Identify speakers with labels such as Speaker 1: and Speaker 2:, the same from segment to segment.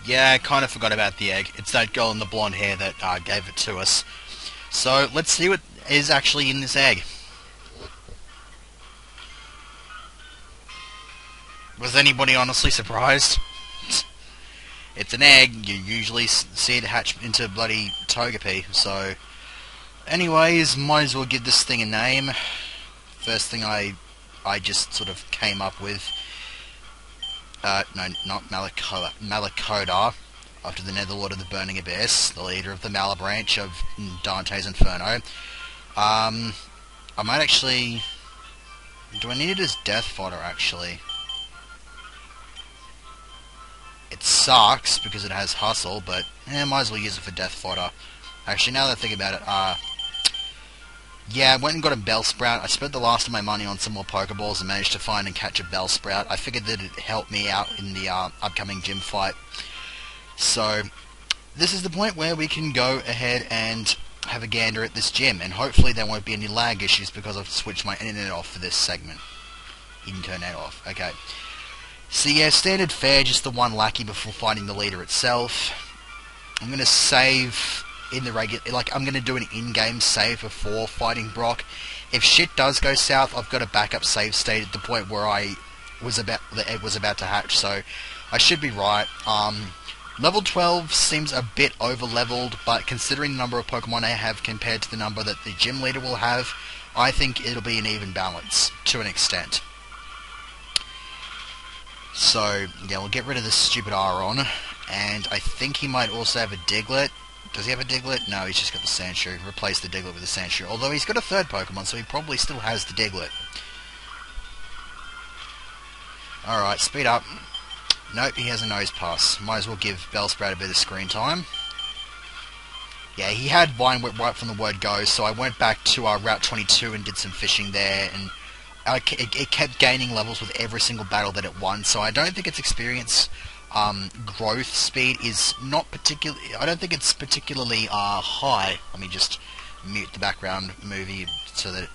Speaker 1: Yeah, I kind of forgot about the egg. It's that girl in the blonde hair that gave it to us. So let's see what is actually in this egg. Was anybody honestly surprised? It's an egg. You usually see it hatch into bloody Togepi. So, anyways, might as well give this thing a name. First thing I just sort of came up with. No, not Malakota, after the Netherlord of the Burning Abyss, the leader of the Malabranch of Dante's Inferno. I might actually... Do I need it as death fodder, actually? It sucks, because it has hustle, but might as well use it for death fodder. Actually, now that I think about it, yeah, I went and got a Bellsprout. I spent the last of my money on some more Pokeballs and managed to find and catch a Bellsprout. I figured that it'd help me out in the upcoming gym fight. So, this is the point where we can go ahead and have a gander at this gym, and hopefully there won't be any lag issues because I've switched my internet off for this segment. You can turn that off. Okay. So yeah, standard fare, just the one lackey before fighting the leader itself. I'm going to save... in the regular, like, I'm going to do an in-game save before fighting Brock. If shit does go south, I've got a backup save state at the point where the egg was about to hatch, so I should be right. Level 12 seems a bit over-leveled, but considering the number of Pokemon I have compared to the number that the gym leader will have, I think it'll be an even balance, to an extent. So, yeah, we'll get rid of this stupid Aron, and I think he might also have a Diglett. Does he have a Diglett? No, he's just got the Sandshrew. Replace the Diglett with the Sandshrew. Although he's got a third Pokemon, so he probably still has the Diglett. Alright, speed up. Nope, he has a Nose Pass. Might as well give Bellsprout a bit of screen time. Yeah, he had Vine Whip right from the word go, so I went back to Route 22 and did some fishing there, and it kept gaining levels with every single battle that it won, so I don't think its experience... growth speed is not particularly... I don't think it's particularly high. Let me just mute the background movie so that...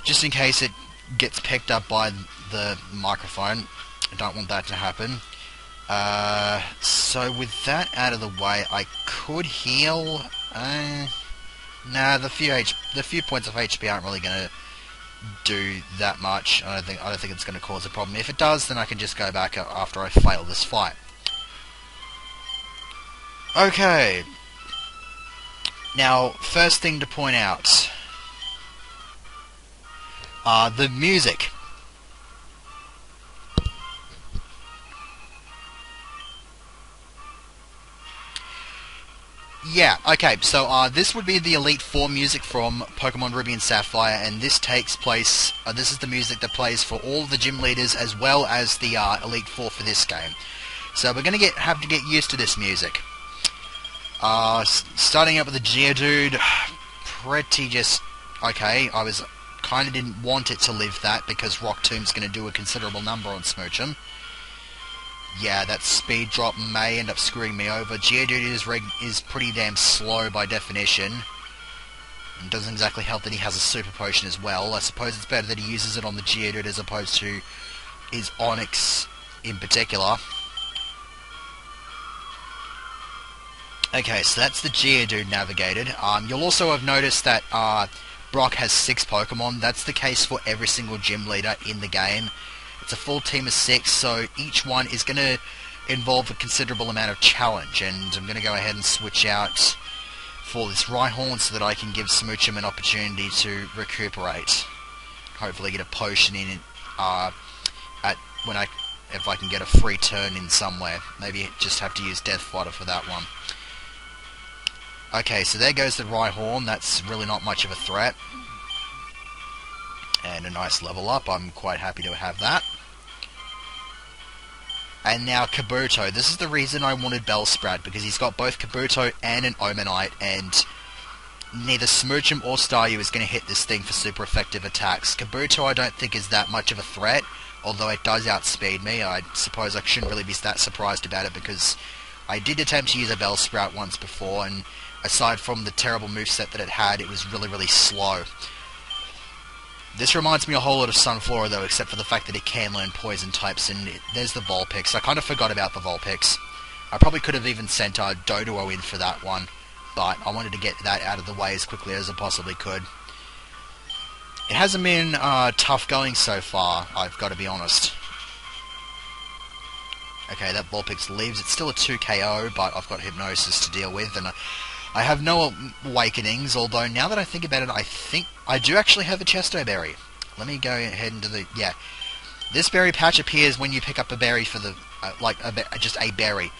Speaker 1: just in case it gets picked up by the microphone. I don't want that to happen. So with that out of the way, I could heal... nah, the few points of HP aren't really going to do that much. I don't think it's going to cause a problem. If it does, then I can just go back after I fail this fight. Okay. Now, first thing to point out, the music. Yeah, okay, so this would be the Elite Four music from Pokemon Ruby and Sapphire, and this takes place, this is the music that plays for all the gym leaders as well as the Elite Four for this game. So we're going to have to get used to this music. Starting up with the Geodude, pretty just, okay, I was kind of didn't want it to live that because Rock Tomb's going to do a considerable number on Smoochum. Yeah, that speed drop may end up screwing me over. Geodude is pretty damn slow by definition. It doesn't exactly help that he has a Super Potion as well. I suppose it's better that he uses it on the Geodude as opposed to his Onix in particular. Okay, so that's the Geodude navigated. You'll also have noticed that Brock has 6 Pokemon. That's the case for every single gym leader in the game. It's a full team of 6, so each one is going to involve a considerable amount of challenge, and I'm going to go ahead and switch out for this Rhyhorn so that I can give Smoochum an opportunity to recuperate. Hopefully get a potion in if I can get a free turn in somewhere. Maybe just have to use Death Fodder for that one. Okay, so there goes the Rhyhorn. That's really not much of a threat. And a nice level up. I'm quite happy to have that. And now Kabuto. This is the reason I wanted Bellsprout, because he's got both Kabuto and an Omanite, and neither Smoochum or Staryu is going to hit this thing for super effective attacks. Kabuto I don't think is that much of a threat, although it does outspeed me. I suppose I shouldn't really be that surprised about it, because I did attempt to use a Bellsprout once before, and aside from the terrible moveset that it had, it was really, really slow. This reminds me a whole lot of Sunflora, though, except for the fact that it can learn poison types, and there's the Vulpix. I kind of forgot about the Vulpix. I probably could have even sent Doduo in for that one, but I wanted to get that out of the way as quickly as I possibly could. It hasn't been tough going so far, I've got to be honest. Okay, that Vulpix leaves. It's still a 2 KO, but I've got Hypnosis to deal with, and I have no Awakenings, although now that I think about it, I think I do actually have a Chesto Berry. Let me go ahead into the... yeah. This berry patch appears when you pick up a berry for the... just a berry.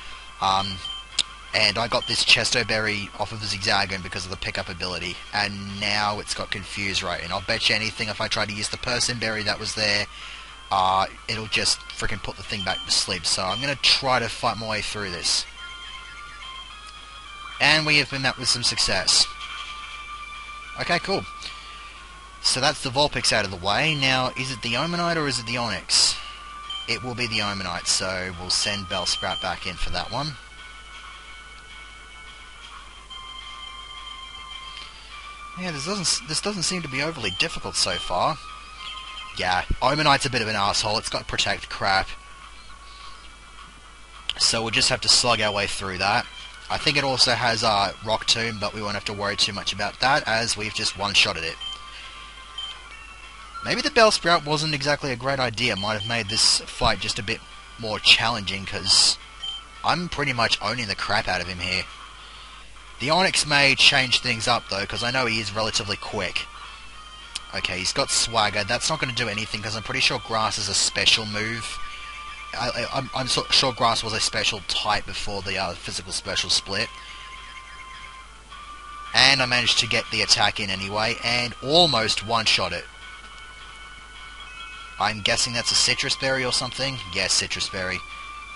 Speaker 1: And I got this Chesto Berry off of the Zigzagoon because of the pickup ability, and now it's got Confuse Ray, and I'll bet you anything if I try to use the Person Berry that was there, it'll just freaking put the thing back to sleep. So I'm going to try to fight my way through this. And we have been met with some success. Okay, cool. So that's the Vulpix out of the way. Now, is it the Omanite or is it the Onix? It will be the Omanite, so we'll send Bellsprout back in for that one. Yeah, this doesn't seem to be overly difficult so far. Yeah, Omanite's a bit of an asshole. It's got Protect crap. So we'll just have to slug our way through that. I think it also has Rock Tomb, but we won't have to worry too much about that, as we've just one-shotted it. Maybe the Bellsprout wasn't exactly a great idea. Might have made this fight just a bit more challenging, because I'm pretty much owning the crap out of him here. The Onix may change things up, though, because I know he is relatively quick. Okay, he's got Swagger. That's not going to do anything, because I'm pretty sure Grass is a special move. I'm sure Grass was a special type before the physical special split. And I managed to get the attack in anyway, and almost one-shot it. I'm guessing that's a Citrus Berry or something? Yes, Citrus Berry.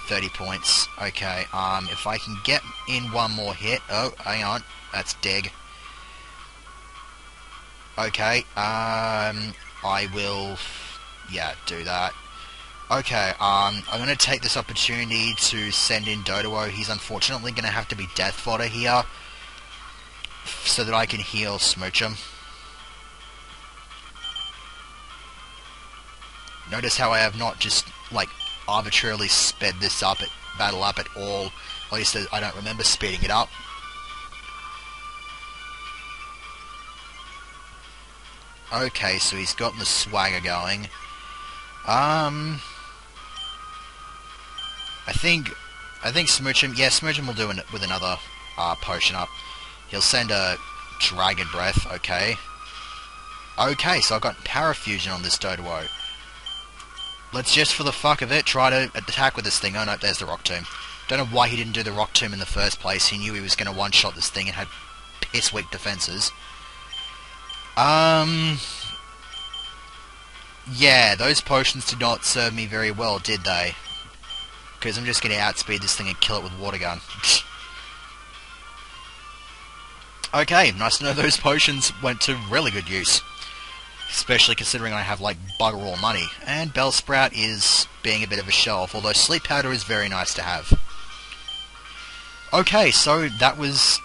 Speaker 1: 30 points. Okay, if I can get in one more hit... oh, hang on. That's Dig. Okay, I will... yeah, do that. Okay, I'm going to take this opportunity to send in Doduo. He's unfortunately going to have to be death fodder here, so that I can heal Smoochum. Notice how I have not just, like, arbitrarily sped this battle up at all. At least I don't remember speeding it up. Okay, so he's gotten the Swagger going. I think Smoochum... yeah, Smoochum will do it with another potion up. He'll send a Dragon Breath, okay. Okay, so I've got Parafusion on this Doduo. Let's just, for the fuck of it, try to attack with this thing. Oh no, there's the Rock Tomb. Don't know why he didn't do the Rock Tomb in the first place. He knew he was going to one-shot this thing and had piss-weak defenses. Yeah, those potions did not serve me very well, did they? Because I'm just going to outspeed this thing and kill it with Water Gun. Okay, nice to know those potions went to really good use. Especially considering I have, like, bugger all money. And Bellsprout is being a bit of a show-off, although Sleep Powder is very nice to have. Okay, so that was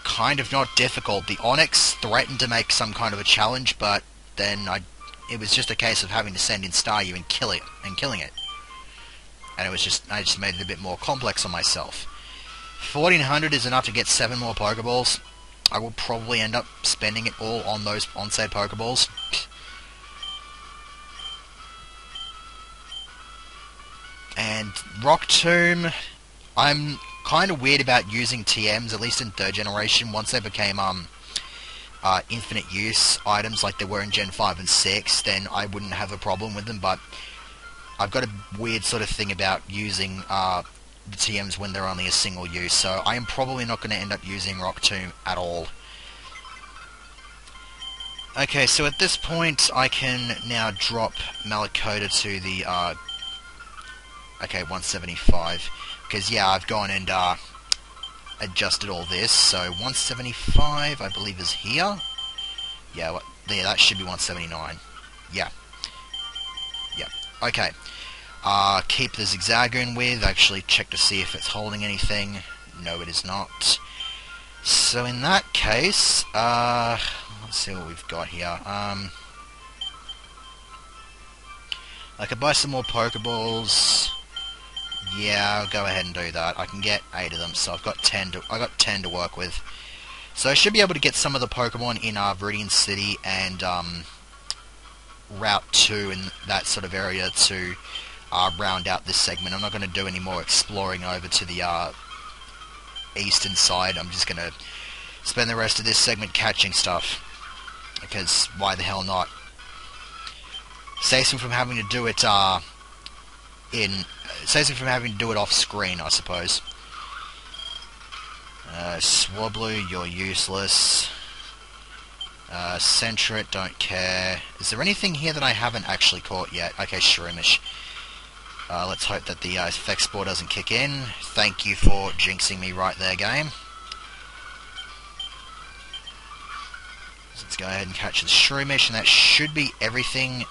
Speaker 1: kind of not difficult. The Onix threatened to make some kind of a challenge, but then it was just a case of having to send in Staryu and killing it. And I just made it a bit more complex on myself. 1400 is enough to get 7 more Pokeballs. I will probably end up spending it all on those said Pokeballs. And Rock Tomb, I'm kind of weird about using TMs, at least in 3rd generation. Once they became infinite use items like they were in Gen 5 and 6, then I wouldn't have a problem with them, but I've got a weird sort of thing about using the TMs when they're only a single use, so I am probably not going to end up using Rock Tomb at all. Okay, so at this point I can now drop Malakota to the, okay, 175, because yeah, I've gone and adjusted all this, so 175 I believe is here. Yeah, that should be 179. Yeah. Yeah, okay. Keep the Zigzagoon with, actually check to see if it's holding anything. No, it is not. So in that case, let's see what we've got here. I could buy some more Pokeballs. Yeah, I'll go ahead and do that. I can get 8 of them, so I've got 10 to work with. So I should be able to get some of the Pokemon in Viridian City and Route 2 in that sort of area to round out this segment. I'm not going to do any more exploring over to the eastern side. I'm just going to spend the rest of this segment catching stuff, because why the hell not? Saves me from having to do it saves me from having to do it off screen, I suppose. Swablu, you're useless. Sentret, don't care. Is there anything here that I haven't actually caught yet? Okay, Shroomish. Let's hope that the Effect Spore doesn't kick in. Thank you for jinxing me right there, game. So let's go ahead and catch the Shroomish, and that should be everything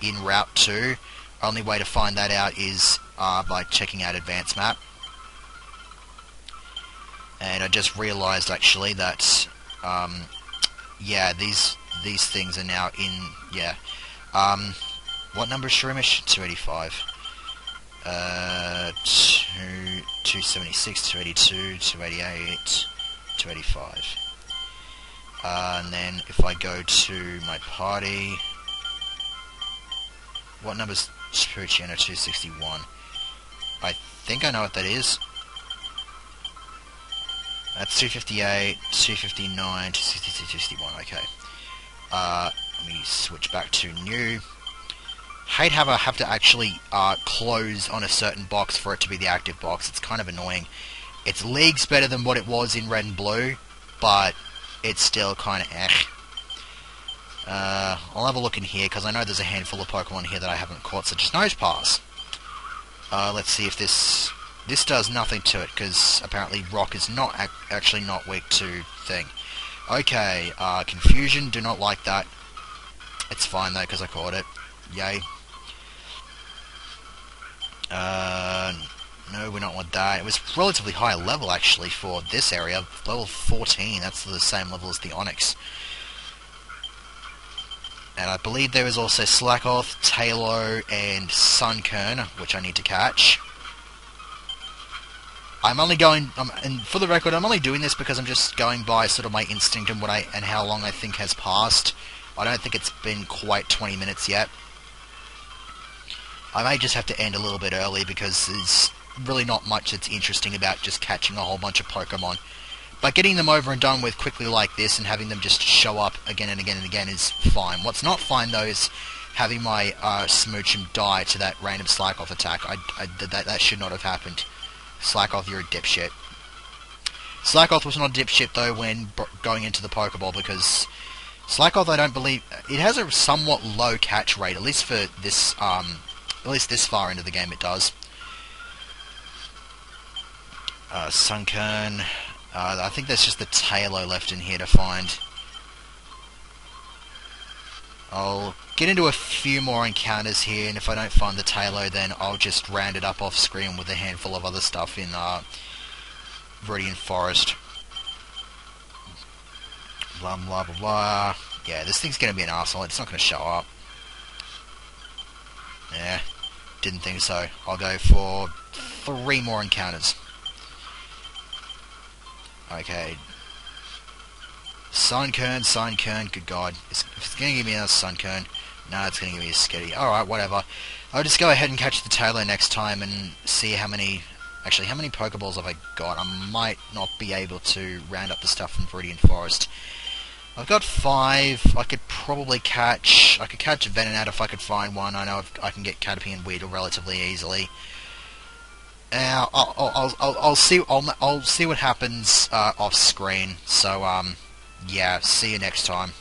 Speaker 1: in Route 2. Only way to find that out is by checking out Advanced Map. And I just realised actually that yeah, these things are now in, yeah. What number is Shroomish? 285. 276, 282, 288, 285. And then if I go to my party, what number's Spirichiano? 261. I think I know what that is. That's 258, 259, 260, 261, okay. Let me switch back to new. Hate how I have to actually close on a certain box for it to be the active box. It's kind of annoying. It's leagues better than what it was in Red and Blue, but it's still kind of I'll have a look in here, because I know there's a handful of Pokemon here that I haven't caught, such as Nosepass. Let's see if this does nothing to it, because apparently Rock is not actually not weak to thing. Okay, Confusion, do not like that. It's fine though, because I caught it. Yay. No, we don't want that. It was relatively high level actually for this area. Level 14, that's the same level as the Onix. And I believe there is also Slakoth, Taillow, and Sunkern, which I need to catch. I'm only going, and for the record, I'm only doing this because I'm just going by sort of my instinct and and how long I think has passed. I don't think it's been quite 20 minutes yet. I may just have to end a little bit early because there's really not much that's interesting about just catching a whole bunch of Pokemon. But getting them over and done with quickly like this and having them just show up again and again and again is fine. What's not fine though is having my Smoochum die to that random Slakoth attack. That should not have happened. Slakoth, you're a dipshit. Slakoth was not a dipshit though when going into the Pokeball, because Slakoth, I don't believe, it has a somewhat low catch rate, at least for this, at least this far into the game it does. Sunkern, I think there's just the Taillow left in here to find. I'll get into a few more encounters here, and if I don't find the Taillow, then I'll just round it up off screen with a handful of other stuff in Viridian Forest. Blah blah blah blah. Yeah, this thing's gonna be an arsehole. It's not gonna show up. Yeah, didn't think so. I'll go for 3 more encounters. Okay. Sunkern, good god. If it's gonna give me another Sunkern, no, it's gonna give me a Skitty. Alright, whatever. I'll just go ahead and catch the Taillow next time and see how many... Actually, how many Pokeballs have I got? I might not be able to round up the stuff from Viridian Forest. I've got 5. I could probably catch... I could catch Venonat if I could find one. I know I can get Caterpie and Weedle relatively easily. I'll see what happens off screen. So yeah, see you next time.